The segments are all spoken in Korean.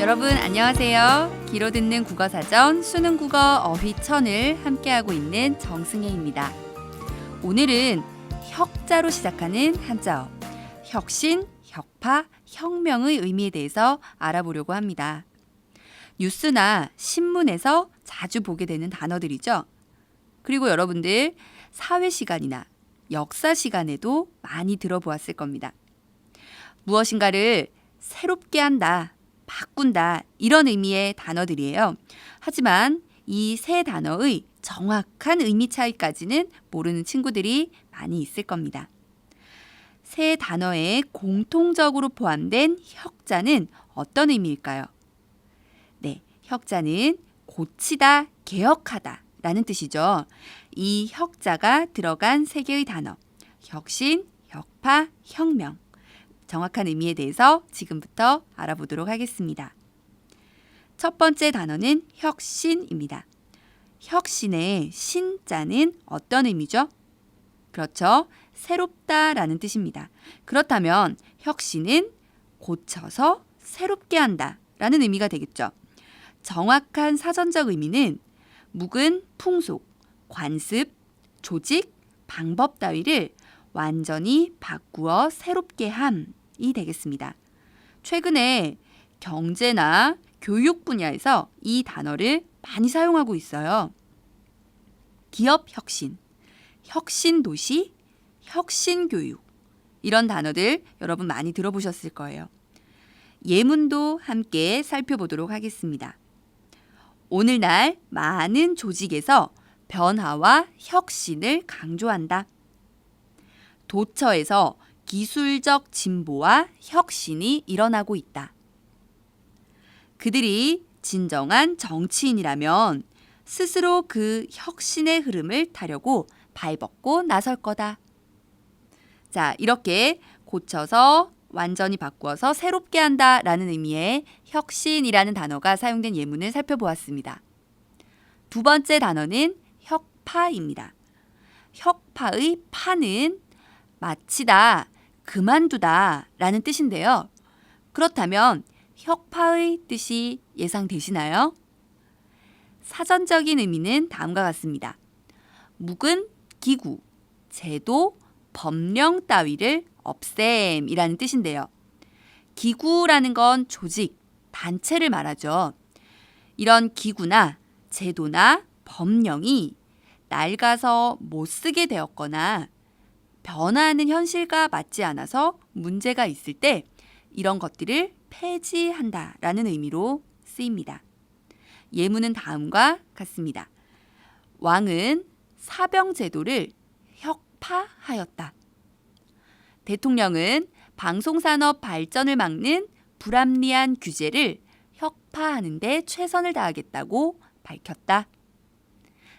여러분 안녕하세요. 귀로 듣는 국어사전 수능국어 어휘천을 함께하고 있는 정승혜입니다. 오늘은 혁자로 시작하는 한자어 혁신, 혁파, 혁명의 의미에 대해서 알아보려고 합니다. 뉴스나 신문에서 자주 보게 되는 단어들이죠. 그리고 여러분들 사회 시간이나 역사 시간에도 많이 들어보았을 겁니다. 무엇인가를 새롭게 한다, 바꾼다 이런 의미의 단어들이에요. 하지만 이 세 단어의 정확한 의미 차이까지는 모르는 친구들이 많이 있을 겁니다. 세 단어에 공통적으로 포함된 혁자는 어떤 의미일까요? 네, 혁자는 고치다, 개혁하다 라는 뜻이죠. 이 혁자가 들어간 세 개의 단어, 혁신, 혁파, 혁명. 정확한 의미에 대해서 지금부터 알아보도록 하겠습니다. 첫 번째 단어는 혁신입니다. 혁신의 신자는 어떤 의미죠? 그렇죠. 새롭다라는 뜻입니다. 그렇다면 혁신은 고쳐서 새롭게 한다라는 의미가 되겠죠. 정확한 사전적 의미는 묵은 풍속, 관습, 조직, 방법 따위를 완전히 바꾸어 새롭게 함이 되겠습니다. 최근에 경제나 교육 분야에서 이 단어를 많이 사용하고 있어요. 기업 혁신, 혁신 도시, 혁신 교육 이런 단어들 여러분 많이 들어보셨을 거예요. 예문도 함께 살펴보도록 하겠습니다. 오늘날 많은 조직에서 변화와 혁신을 강조한다. 도처에서 기술적 진보와 혁신이 일어나고 있다. 그들이 진정한 정치인이라면 스스로 그 혁신의 흐름을 타려고 발벗고 나설 거다. 자, 이렇게 고쳐서 완전히 바꾸어서 새롭게 한다라는 의미의 혁신이라는 단어가 사용된 예문을 살펴보았습니다. 두 번째 단어는 혁파입니다. 혁파의 파는 마치다, 그만두다 라는 뜻인데요. 그렇다면 혁파의 뜻이 예상되시나요? 사전적인 의미는 다음과 같습니다. 묵은 기구, 제도, 법령 따위를 없앰이라는 뜻인데요. 기구라는 건 조직, 단체를 말하죠. 이런 기구나 제도나 법령이 낡아서 못 쓰게 되었거나 변화하는 현실과 맞지 않아서 문제가 있을 때 이런 것들을 폐지한다라는 의미로 쓰입니다. 예문은 다음과 같습니다. 왕은 사병 제도를 혁파하였다. 대통령은 방송산업 발전을 막는 불합리한 규제를 혁파하는 데 최선을 다하겠다고 밝혔다.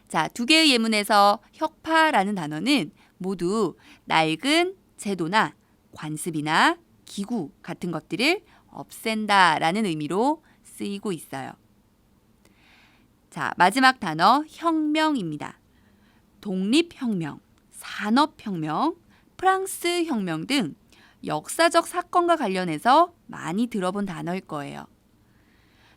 자, 두 개의 예문에서 혁파라는 단어는 모두 낡은 제도나 관습이나 기구 같은 것들을 없앤다라는 의미로 쓰이고 있어요. 자, 마지막 단어 혁명입니다. 독립혁명, 산업혁명, 프랑스 혁명 등 역사적 사건과 관련해서 많이 들어본 단어일 거예요.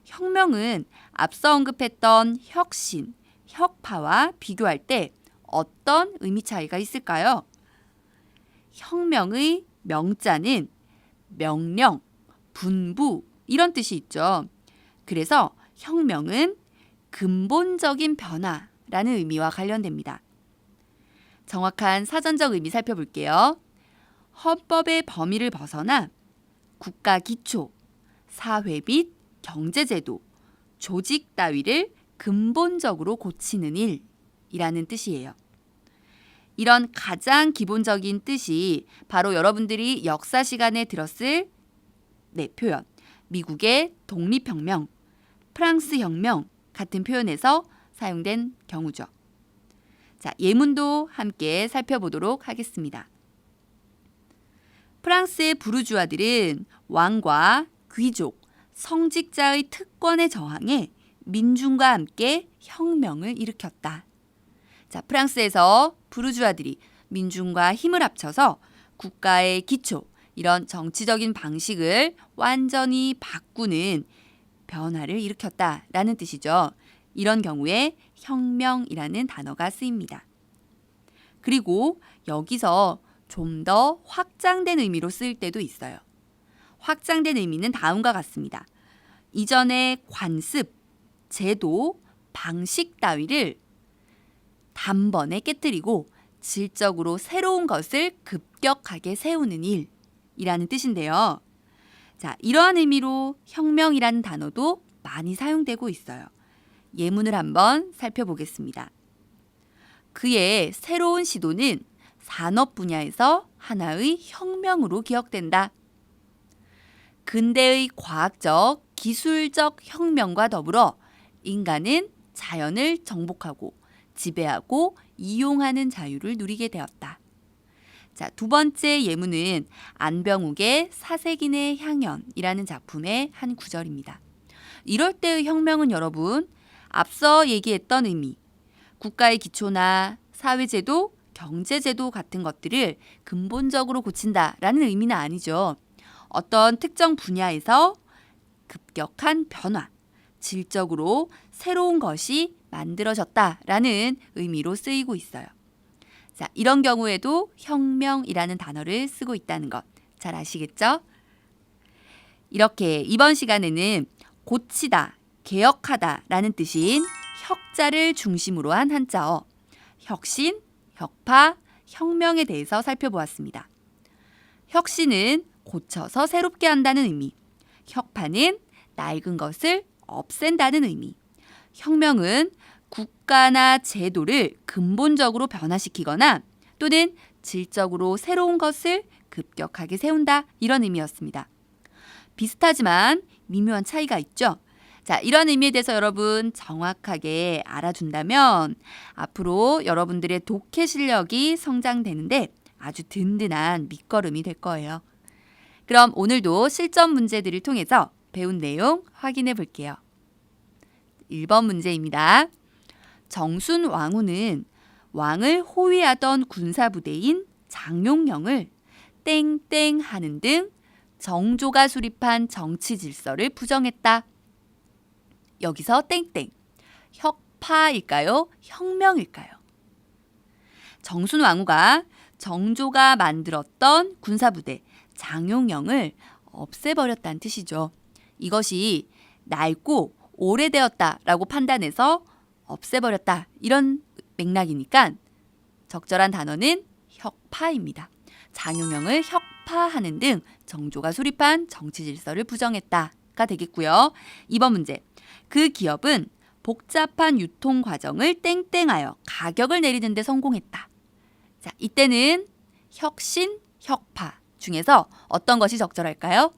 혁명은 앞서 언급했던 혁신, 혁파와 비교할 때 어떤 의미 차이가 있을까요? 혁명의 명자는 명령, 분부 이런 뜻이 있죠. 그래서 혁명은 근본적인 변화라는 의미와 관련됩니다. 정확한 사전적 의미 살펴볼게요. 헌법의 범위를 벗어나 국가 기초, 사회 및 경제제도, 조직 따위를 근본적으로 고치는 일이라는 뜻이에요. 이런 가장 기본적인 뜻이 바로 여러분들이 역사 시간에 들었을 표현, 미국의 독립혁명, 프랑스 혁명 같은 표현에서 사용된 경우죠. 자, 예문도 함께 살펴보도록 하겠습니다. 프랑스의 부르주아들은 왕과 귀족, 성직자의 특권에 저항해 민중과 함께 혁명을 일으켰다. 자, 프랑스에서 부르주아들이 민중과 힘을 합쳐서 국가의 기초, 이런 정치적인 방식을 완전히 바꾸는 변화를 일으켰다라는 뜻이죠. 이런 경우에 혁명이라는 단어가 쓰입니다. 그리고 여기서 좀 더 확장된 의미로 쓰일 때도 있어요. 확장된 의미는 다음과 같습니다. 이전의 관습, 제도, 방식 따위를 단번에 깨뜨리고 질적으로 새로운 것을 급격하게 세우는 일이라는 뜻인데요. 자, 이러한 의미로 혁명이라는 단어도 많이 사용되고 있어요. 예문을 한번 살펴보겠습니다. 그의 새로운 시도는 산업 분야에서 하나의 혁명으로 기억된다. 근대의 과학적, 기술적 혁명과 더불어 인간은 자연을 정복하고 지배하고 이용하는 자유를 누리게 되었다. 자, 두 번째 예문은 안병욱의 사색인의 향연이라는 작품의 한 구절입니다. 이럴 때의 혁명은 여러분, 앞서 얘기했던 의미, 국가의 기초나 사회제도, 경제제도 같은 것들을 근본적으로 고친다라는 의미는 아니죠. 어떤 특정 분야에서 급격한 변화, 질적으로 새로운 것이 만들어졌다라는 의미로 쓰이고 있어요. 자, 이런 경우에도 혁명이라는 단어를 쓰고 있다는 것 잘 아시겠죠? 이렇게 이번 시간에는 고치다, 개혁하다라는 뜻인 혁자를 중심으로 한 한자어, 혁신, 혁파, 혁명에 대해서 살펴보았습니다. 혁신은 고쳐서 새롭게 한다는 의미, 혁파는 낡은 것을 없앤다는 의미, 혁명은 국가나 제도를 근본적으로 변화시키거나 또는 질적으로 새로운 것을 급격하게 세운다, 이런 의미였습니다. 비슷하지만 미묘한 차이가 있죠. 자, 이런 의미에 대해서 여러분 정확하게 알아둔다면 앞으로 여러분들의 독해 실력이 성장되는데 아주 든든한 밑거름이 될 거예요. 그럼 오늘도 실전 문제들을 통해서 배운 내용 확인해 볼게요. 1번 문제입니다. 정순 왕후는 왕을 호위하던 군사부대인 장용령을 땡땡 하는 등 정조가 수립한 정치 질서를 부정했다. 여기서 땡땡, 혁파일까요? 혁명일까요? 정순 왕후가 정조가 만들었던 군사부대 장용령을 없애버렸다는 뜻이죠. 이것이 낡고 오래되었다라고 판단해서 없애버렸다, 이런 맥락이니까 적절한 단어는 혁파입니다. 장용령을 혁파하는 등 정조가 수립한 정치 질서를 부정했다가 되겠고요. 2번 문제. 그 기업은 복잡한 유통 과정을 땡땡하여 가격을 내리는 데 성공했다. 자, 이때는 혁신, 혁파 중에서 어떤 것이 적절할까요?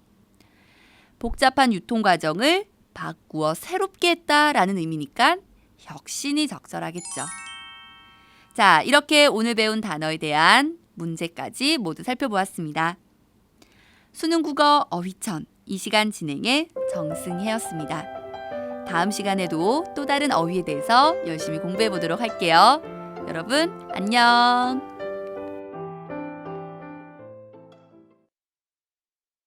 복잡한 유통 과정을 바꾸어 새롭게 했다라는 의미니까 혁신이 적절하겠죠. 자, 이렇게 오늘 배운 단어에 대한 문제까지 모두 살펴보았습니다. 수능 국어 어휘천 이 시간 진행의 정승혜였습니다. 다음 시간에도 또 다른 어휘에 대해서 열심히 공부해 보도록 할게요. 여러분, 안녕!